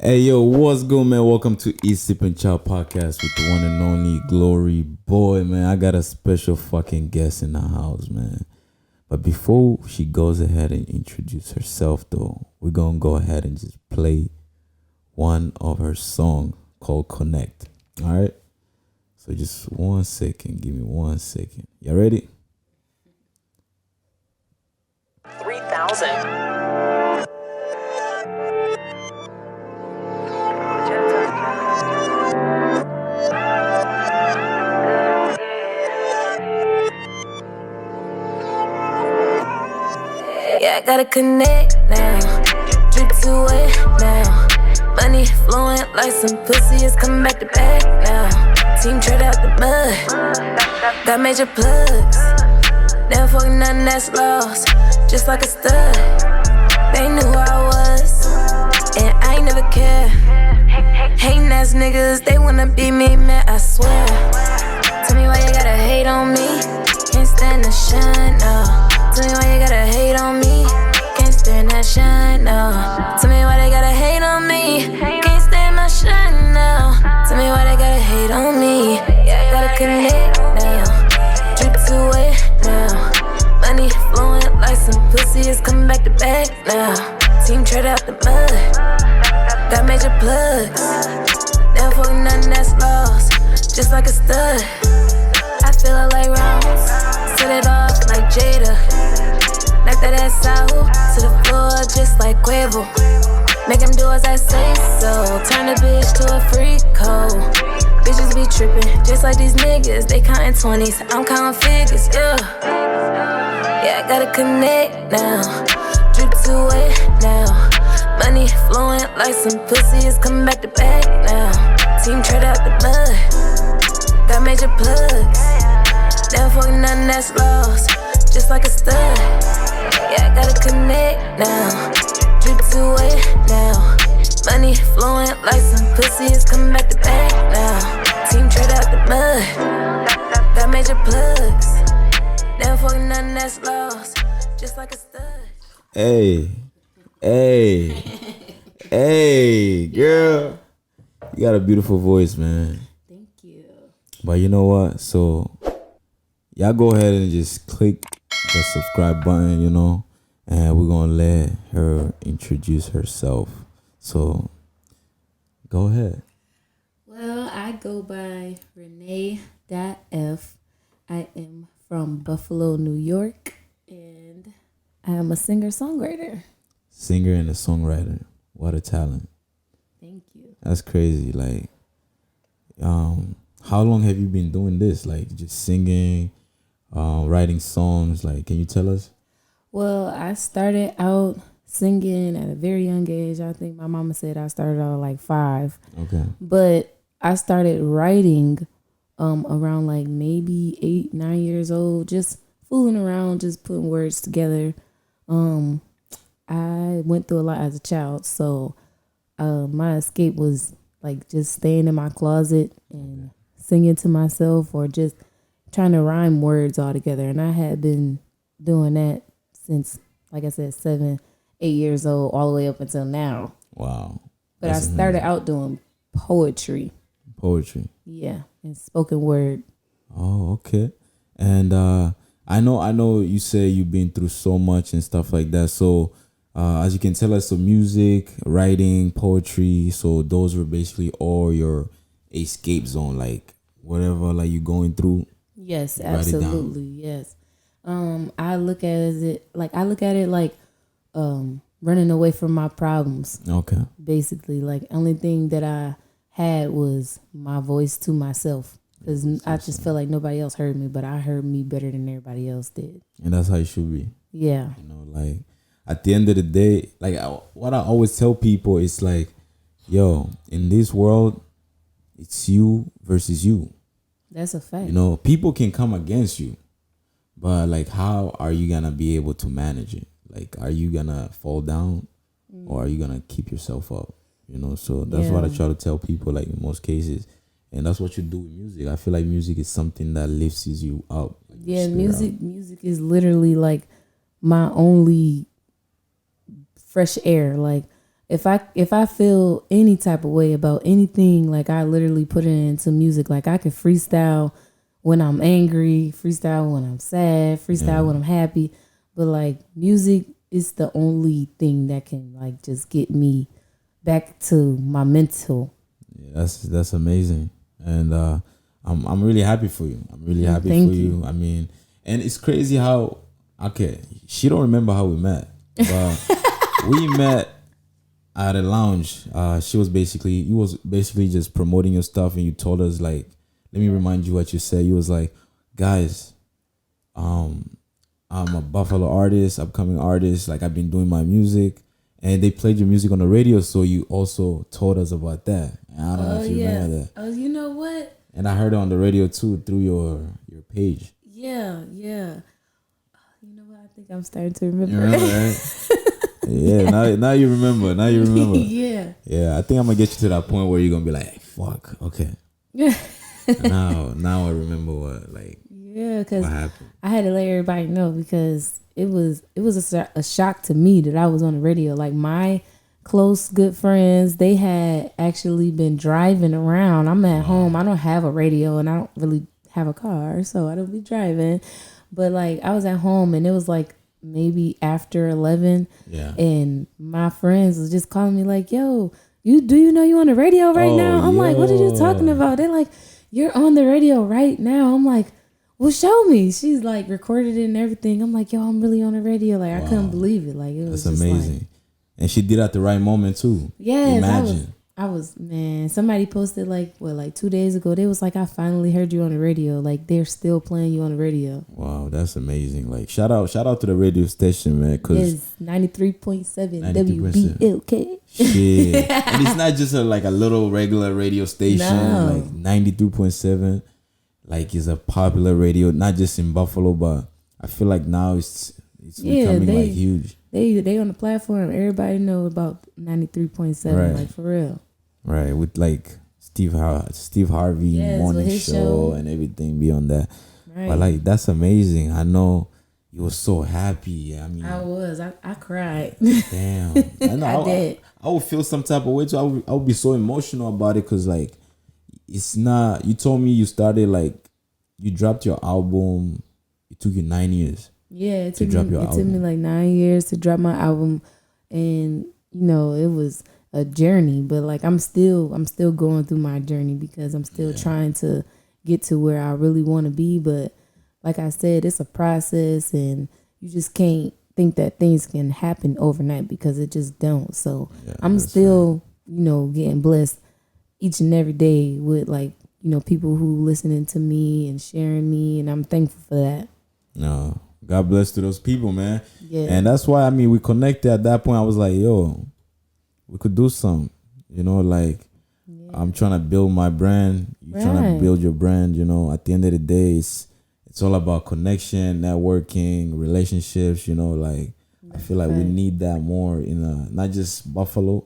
Hey yo, what's good, man? Welcome to EATSIPCHAT podcast with the one and only Glory Boy, man. I got a special fucking guest in the house, man. But before she goes ahead and introduce herself, though, we're gonna go ahead and just play one of her songs called Connect. All right. So just 1 second. Give me 1 second. You ready? 3,000. Yeah, I gotta connect now. Drip to it now. Money flowing like some pussy is coming back to back now. Team trade out the mud. Got major plugs. Never fucking nothing that's lost. Just like a stud. They knew who I was. And I ain't never care. Hating ass niggas, they wanna be me, man, I swear. Tell me why you gotta hate on me. Can't stand the shine, no. Tell me why you gotta hate on me. Can't stand that shine, no. Tell me why they gotta hate on me. Can't stand my shine, no. Tell me why they gotta hate on me. Yeah, I gotta connect now. Drip to it now. Money flowing like some pussy is coming back to back now. Team trade out the mud. Got major plugs. Never fucking nothing that's lost. Just like a stud. I feel it like rounds. Set it off like Jada. Knock that ass out to the floor just like Quavo. Make him do as I say so. Turn a bitch to a freak hoe. Bitches be trippin' just like these niggas. They countin' 20s, I'm counting figures, yeah. Yeah, I gotta connect now. Drip to it now. Money flowing like some pussy is coming back to back now. Team trade out the mud. Got major plugs. Never fucking nothing that's lost. Just like a stud. Yeah, I gotta connect now. Drip to it now. Money flowing like some pussy is coming back to back now. Team trade out the mud. Got major plugs. Never fucking nothing that's lost. Just like a stud. Hey, girl. You got a beautiful voice, man. Thank you. But you know what? So, y'all go ahead and just click the subscribe button, and we're going to let her introduce herself. So, go ahead. Well, I go by Renay.F. I am from Buffalo, New York, and I am a singer-songwriter. Singer and a songwriter. What a talent. Thank you. That's crazy. Like, how long have you been doing this? Like, just singing, writing songs? Like, can you tell us? Well, I started out singing at a very young age. I think my mama said I started out like 5. Okay. But I started writing around like maybe 8, 9 years old, just fooling around, just putting words together. I went through a lot as a child, so my escape was like just staying in my closet and singing to myself or just trying to rhyme words all together. And I had been doing that since, like I said, 7, 8 years old, all the way up until now. Wow. But I started out doing poetry. Poetry. Yeah, and spoken word. Oh, okay. And I know you say you've been through so much and stuff like that. So as you can tell us, so music, writing, poetry, so those were basically all your escape zone, like whatever like you're going through. Yes, absolutely. Yes. I look at it like running away from my problems. Okay. Basically, like only thing that I had was my voice to myself, because I just felt like nobody else heard me, but I heard me better than everybody else did. And that's how it should be. Yeah. Like at the end of the day, like what I always tell people is like, yo, in this world, it's you versus you. That's a fact. People can come against you, but like, how are you gonna be able to manage it? Like, are you gonna fall down or are you gonna keep yourself up? So that's what I try to tell people, like in most cases. And that's what you do with music. I feel like music is something that lifts you up. Like yeah, music is literally like my only fresh air. Like if I feel any type of way about anything, like I literally put it into music. Like I can freestyle when I'm angry, freestyle when I'm sad, freestyle when I'm happy. But like music is the only thing that can like just get me back to my mental. Yeah, that's amazing, and I'm really happy for you. I'm really happy for you. I mean, and it's crazy how she don't remember how we met, but we met at a lounge. You was basically just promoting your stuff, and you told us like, let me remind you what you said. You was like, guys, I'm a Buffalo artist, upcoming artist. Like I've been doing my music, and they played your music on the radio. So you also told us about that. And I don't know if you remember that. Oh, you know what? And I heard it on the radio too through your page. Yeah. You know what? I think I'm starting to remember. You remember, right? Yeah. Now you remember. Now you remember. Yeah. Yeah. I think I'm gonna get you to that point where you're gonna be like, fuck. Okay. Yeah. now I remember what because happened. I had to let everybody know because it was a shock to me that I was on the radio. Like my close good friends, they had actually been driving around. I'm at home. I don't have a radio and I don't really have a car, so I don't be driving. But like I was at home and it was like maybe after 11. Yeah. And my friends was just calling me like, yo, you know you on the radio right now? I'm like, what are you talking about? They're like, you're on the radio right now. I'm like, well, show me. She's like recorded it and everything. I'm like, yo, I'm really on the radio. Like I couldn't believe it. Like it was that's just amazing. Like, and she did at the right moment too. Yes, imagine. I was man. Somebody posted like 2 days ago. They was like, I finally heard you on the radio. Like they're still playing you on the radio. Wow, that's amazing. Like shout out to the radio station, man. Cause it's 93.7 WBLK. Shit, and it's not just a little regular radio station. No. Like 92.7, like is a popular radio, not just in Buffalo, but I feel like now it's becoming like huge. They on the platform. Everybody know about 93.7, right. Like for real. Right, with like Steve Harvey morning show and everything beyond that. Right. But like that's amazing. I know you were so happy. I mean, I cried. Damn, I know. I did. I would feel some type of way too. I would be so emotional about it because like it's not. You told me you started like you dropped your album. It took you 9 years. Yeah, it took me like 9 years to drop my album, and it was a journey. But like I'm still going through my journey because I'm still trying to get to where I really want to be. But like I said, it's a process, and you just can't think that things can happen overnight because it just don't. So I'm still getting blessed each and every day with like people who listening to me and sharing me, and I'm thankful for that. No. God bless to those people, man. Yeah. And that's why, I mean, we connected at that point. I was like, yo, we could do something. I'm trying to build my brand. You're trying to build your brand. At the end of the day, it's all about connection, networking, relationships. I feel like we need that more in not just Buffalo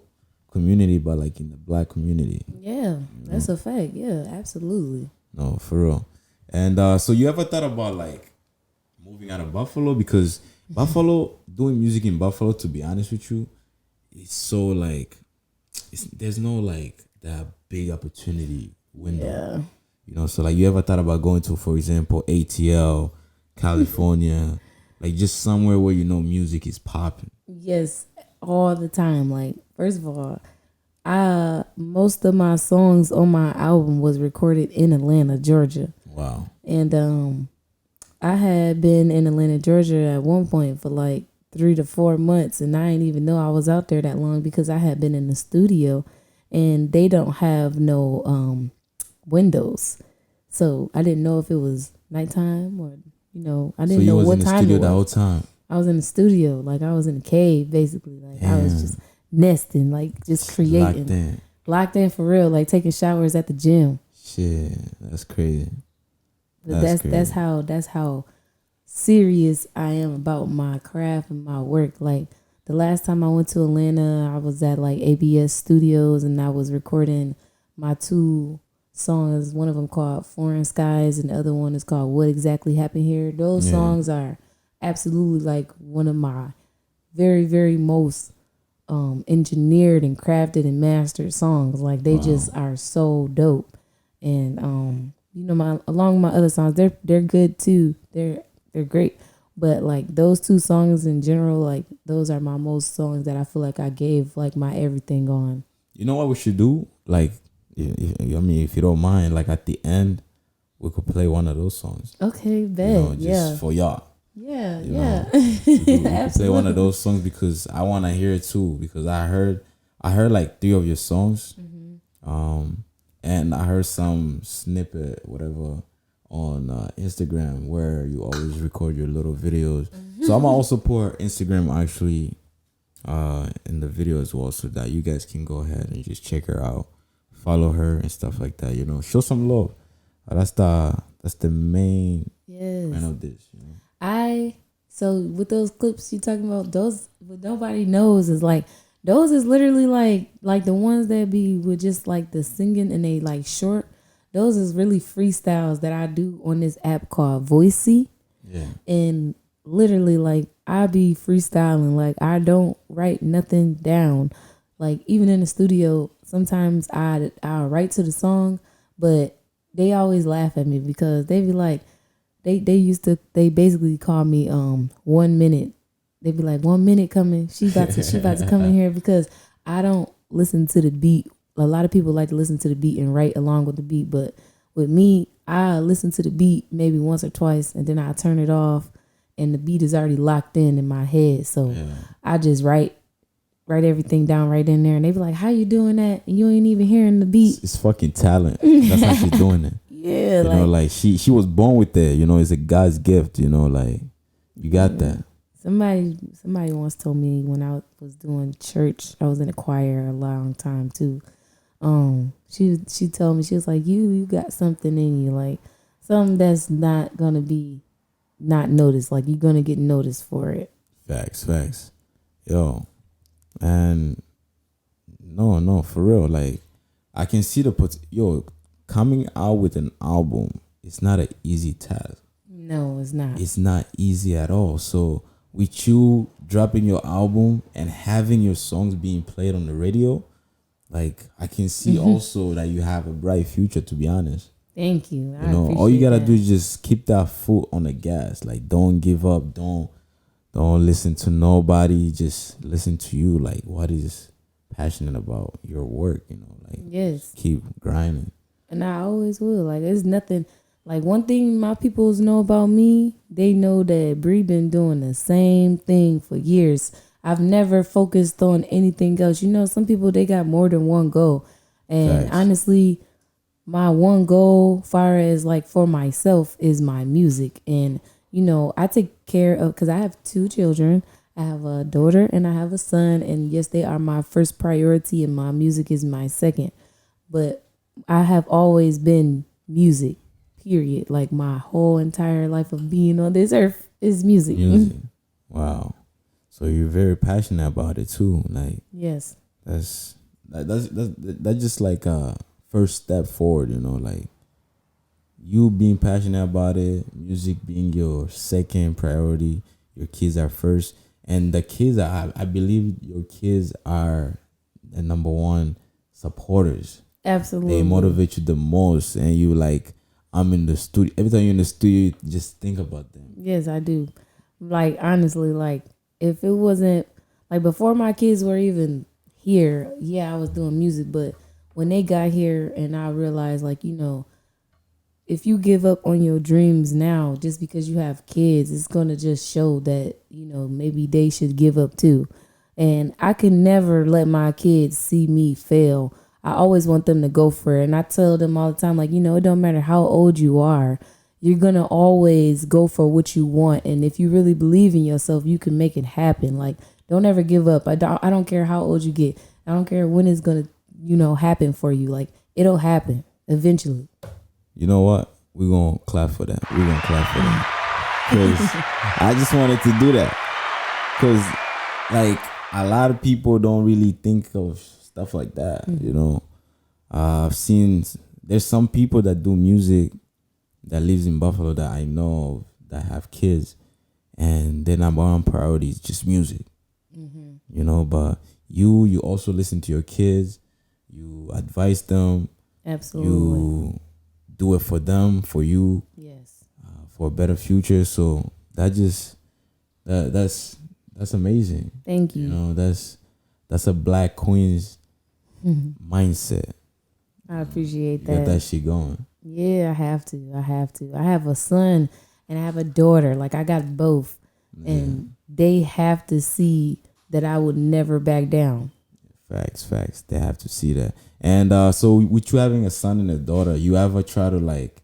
community, but like in the Black community. Yeah, that's a fact. Yeah, absolutely. No, for real. And so you ever thought about like moving out of Buffalo? Because Buffalo, doing music in Buffalo, to be honest with you, it's so like there's no like that big opportunity window. Yeah. So like you ever thought about going to, for example, ATL, California, like just somewhere where music is popping? Yes, all the time. Like first of all, most of my songs on my album was recorded in Atlanta, Georgia. Wow. And I had been in Atlanta, Georgia at one point for like 3 to 4 months, and I didn't even know I was out there that long because I had been in the studio, and they don't have no windows, so I didn't know if it was nighttime or I didn't know what time it was. So you was in the studio the whole time? I was in the studio, like I was in a cave basically, like I was just nesting, like just creating, locked in for real, like taking showers at the gym. Shit, that's crazy. But that's how serious I am about my craft and my work. Like the last time I went to Atlanta, I was at like ABS Studios, and I was recording my 2 songs. One of them called Foreign Skies, and the other one is called What Exactly Happened Here. Those songs are absolutely like one of my very, very most engineered and crafted and mastered songs. Like they just are so dope. And you know, along my other songs, they're good too. They're great. But like those two songs in general, like those are my most songs that I feel like I gave like my everything on. You know what we should do? Like, if you don't mind, like at the end, we could play one of those songs. Okay, bet. Just for y'all. Yeah, You yeah. know, we could play one of those songs because I want to hear it too. Because I heard like 3 of your songs, and I heard some snippet, whatever, on Instagram where you always record your little videos. So I'm gonna also put Instagram actually in the video as well, so that you guys can go ahead and just check her out, follow her and stuff like that. You know, show some love. That's the main point of this. You know? So with those clips you talking about, those what nobody knows is like those is literally like the ones that be with just like the singing and they like short. Those is really freestyles that I do on this app called Voicey. Yeah. And literally like I be freestyling. Like I don't write nothing down. Like even in the studio, sometimes I'll write to the song, but they always laugh at me because they be like, they basically call me 1 minute. They be like 1 minute coming. She about to come in here because I don't listen to the beat. A lot of people like to listen to the beat and write along with the beat, but with me, I listen to the beat maybe once or twice and then I turn it off and the beat is already locked in my head. So I just write everything down right in there and they be like, how you doing that? And you ain't even hearing the beat. It's fucking talent. That's how she's doing it. Yeah. You know, like she was born with that, you know, it's a God's gift, you know, like you got that. Somebody once told me when I was doing church, I was in a choir a long time too. She told me, she was like, you got something in you, like something that's not gonna be not noticed, like you're gonna get noticed for it. Facts. Yo. And no, for real, like I can see coming out with an album, it's not an easy task. No, it's not. It's not easy at all. So with you dropping your album and having your songs being played on the radio, like I can see also that you have a bright future, to be honest. Thank you. You know, all you gotta do is just keep that foot on the gas. Like don't give up. Don't listen to nobody. Just listen to you. Like what is passionate about your work, you know, like yes, keep grinding. And I always will. Like it's nothing. Like one thing my peoples know about me, they know that Bree been doing the same thing for years. I've never focused on anything else. You know, some people, they got more than one goal. And honestly, my one goal, far as like for myself, is my music. And, you know, I take care of, because I have 2 children. I have a daughter and I have a son. And yes, they are my first priority and my music is my second. But I have always been music. Period. Like my whole entire life of being on this earth is music. Wow. So you're very passionate about it too. Like yes. That's just like a first step forward, you know, like you being passionate about it, music being your second priority, your kids are first. And the kids I believe your kids are the number one supporters. Absolutely. They motivate you the most and you like, I'm in the studio. Every time you're in the studio, you just think about them. Yes, I do. Like, honestly, like, if it wasn't, like, before my kids were even here, yeah, I was doing music. But when they got here and I realized, like, you know, if you give up on your dreams now just because you have kids, it's going to just show that, you know, maybe they should give up too. And I can never let my kids see me fail. I always want them to go for it. And I tell them all the time, like, you know, it don't matter how old you are. You're going to always go for what you want. And if you really believe in yourself, you can make it happen. Like, don't ever give up. I don't care how old you get. I don't care when it's going to, you know, happen for you. Like, it'll happen eventually. You know what? We're going to clap for that. We're going to clap for that. Because I just wanted to do that. Because, like, a lot of people don't really think of stuff like that, you know. I've seen there's some people that do music that lives in Buffalo that I know that have kids, and their number one priority is just music, you know. But you also listen to your kids, you advise them, Absolutely. you do it for them, for you, Yes. for a better future. So that's amazing. Thank you. You know, that's a Black queen's mindset. I appreciate You that. got that shit going. Yeah, I have to. I have a son and I have a daughter. Like, I got both. And they have to see that I would never back down. Facts. They have to see that. And so with you having a son and a daughter, you ever try to like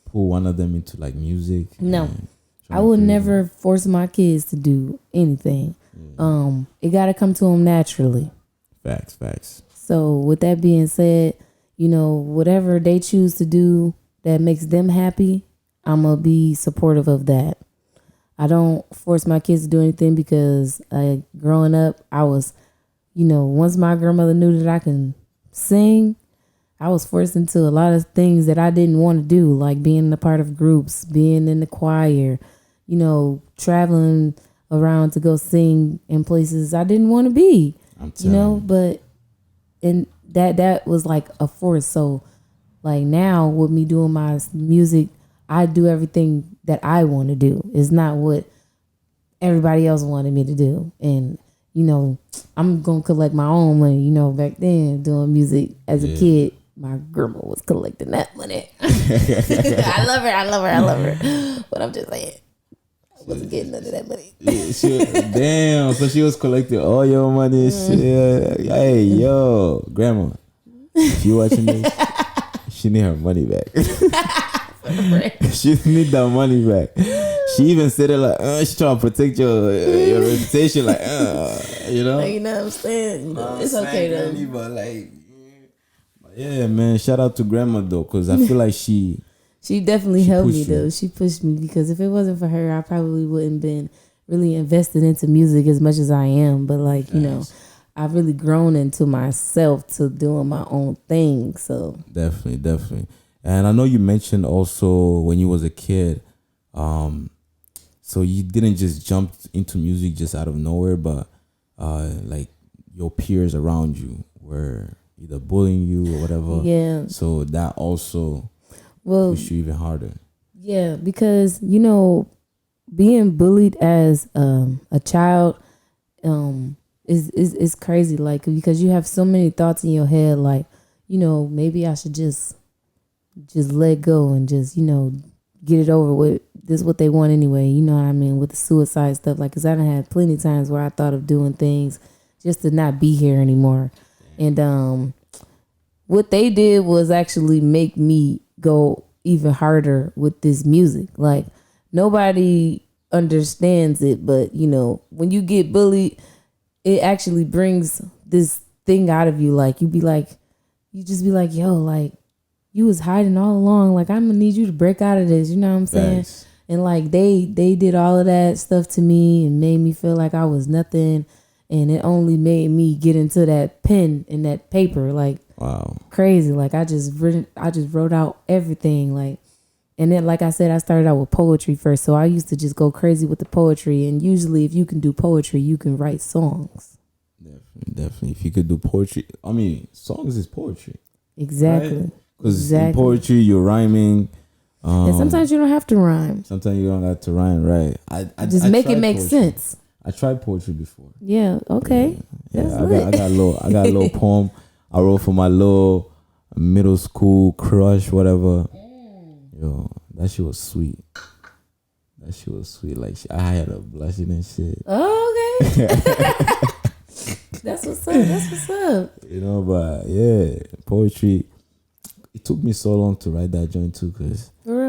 pull one of them into like music? No. I would never force my kids to do anything. It got to come to them naturally. Facts. So with that being said, you know, whatever they choose to do that makes them happy, I'm going to be supportive of that. I don't force my kids to do anything because growing up, I was, you know, once my grandmother knew that I can sing, I was forced into a lot of things that I didn't want to do, like being a part of groups, being in the choir, you know, traveling around to go sing in places I didn't want to be, you know, but and that was like a force. So like now with me doing my music, I do everything that I want to do. It's not what everybody else wanted me to do. And, you know, I'm going to collect my own money. You know, back then doing music as a kid, my grandma was collecting that money. I love her. But I'm just saying, I wasn't getting none of that money. Damn, so she was collecting all your money and shit. Hey, yo, grandma, if you watching this, she need her money back. She need that money back. She even said it like, she trying to protect your reputation, like, you know. Like, you know what I'm saying? You know, it's okay though. Granny, but like, yeah, man. Shout out to grandma though, cause I feel like she definitely helped me pushed you. though. She pushed me because if it wasn't for her, I probably wouldn't been really invested into music as much as I am. But like, you know, I've really grown into myself to doing my own thing. So definitely. And I know you mentioned also when you was a kid, so you didn't just jump into music just out of nowhere, but like your peers around you were either bullying you or whatever. Yeah. So that also pushed you even harder. Yeah, because you know, being bullied as a child is crazy. Like, because you have so many thoughts in your head. Like, you know, maybe I should just let go and just, you know, get it over with. This is what they want anyway. You know what I mean? With the suicide stuff. Like, because I done had plenty of times where I thought of doing things just to not be here anymore. And what they did was actually make me go even harder with this music. Like, nobody understands it, but, you know, when you get bullied, it actually brings this thing out of you. Like, you just be like, yo, like, you was hiding all along. Like, I'm gonna need you to break out of this. You know what I'm saying? Thanks. And like they did all of that stuff to me and made me feel like I was nothing. And it only made me get into that pen and that paper, like, wow, crazy. Like, I just wrote out everything. Like, and then, like I said, I started out with poetry first. So I used to just go crazy with the poetry. And usually if you can do poetry, you can write songs. Definitely. If you could do poetry, I mean, songs is poetry. Exactly. Because in poetry, you're rhyming. And sometimes you don't have to rhyme. Sometimes you don't have to rhyme, right? I just make it make poetry. sense. I tried poetry before. Yeah. Okay. Yeah, That's I got a little poem I wrote for my little middle school crush, whatever. Yo, that shit was sweet. Like, I had her blushing and shit. Oh, okay. That's what's up. You know, but yeah, poetry. It took me so long to write that joint too, cause For